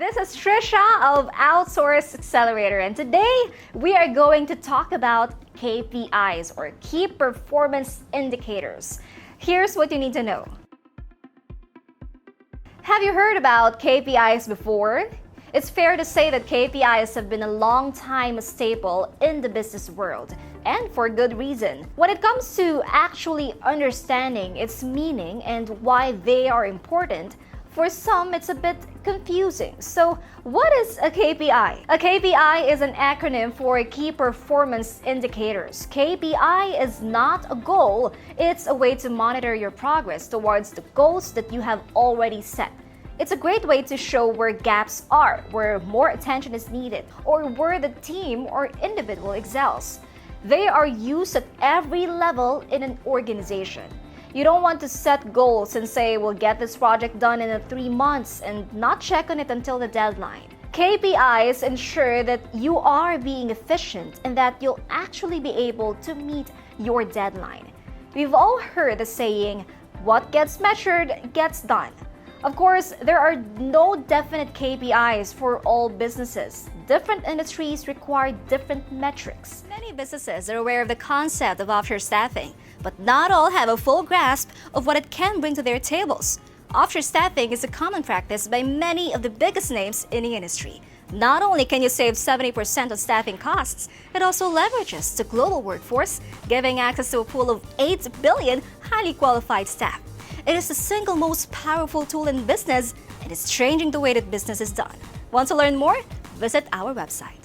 This is Trisha of Outsource Accelerator, and today we are going to talk about KPIs or Key Performance Indicators. Here's what you need to know. Have you heard about KPIs before? It's fair to say that KPIs have been a long time a staple in the business world, and for good reason. When it comes to actually understanding its meaning and why they are important, for some, it's a bit confusing. So, what is a KPI? A KPI is an acronym for Key Performance Indicators. KPI is not a goal, it's a way to monitor your progress towards the goals that you have already set. It's a great way to show where gaps are, where more attention is needed, or where the team or individual excels. They are used at every level in an organization. You don't want to set goals and say, we'll get this project done in 3 months and not check on it until the deadline. KPIs ensure that you are being efficient and that you'll actually be able to meet your deadline. We've all heard the saying, what gets measured gets done. Of course, there are no definite KPIs for all businesses. Different industries require different metrics. Many businesses are aware of the concept of offshore staffing, but not all have a full grasp of what it can bring to their tables. Offshore staffing is a common practice by many of the biggest names in the industry. Not only can you save 70% on staffing costs, it also leverages the global workforce, giving access to a pool of 8 billion highly qualified staff. It is the single most powerful tool in business, and it's changing the way that business is done. Want to learn more? Visit our website.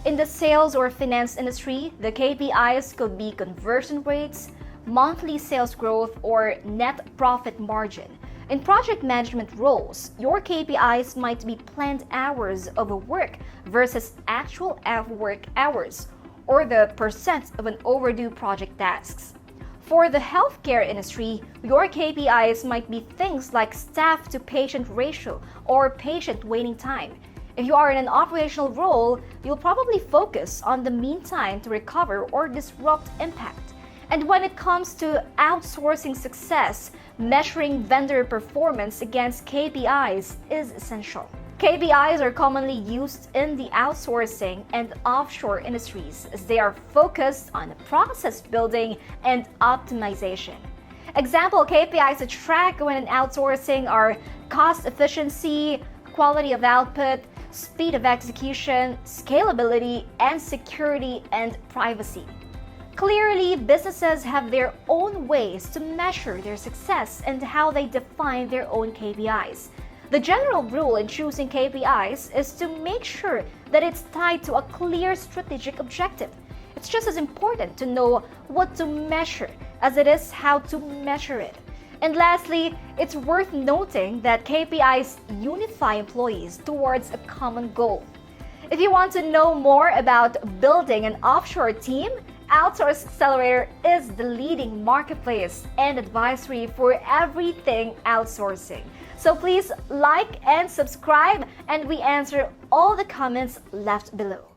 In the sales or finance industry, the KPIs could be conversion rates, monthly sales growth, or net profit margin. In project management roles, your KPIs might be planned hours of work versus actual work hours, or the percent of an overdue project tasks. For the healthcare industry, your KPIs might be things like staff to patient ratio or patient waiting time. If you are in an operational role, you'll probably focus on the mean time to recover or disrupt impact. And when it comes to outsourcing success, measuring vendor performance against KPIs is essential. KPIs are commonly used in the outsourcing and offshore industries as they are focused on process building and optimization. Example KPIs to track when in outsourcing are cost efficiency, quality of output, speed of execution, scalability, and security and privacy. Clearly, businesses have their own ways to measure their success and how they define their own KPIs. The general rule in choosing KPIs is to make sure that it's tied to a clear strategic objective. It's just as important to know what to measure as it is how to measure it. And lastly, it's worth noting that KPIs unify employees towards a common goal. If you want to know more about building an offshore team, Outsource Accelerator is the leading marketplace and advisory for everything outsourcing. So please like and subscribe, and we answer all the comments left below.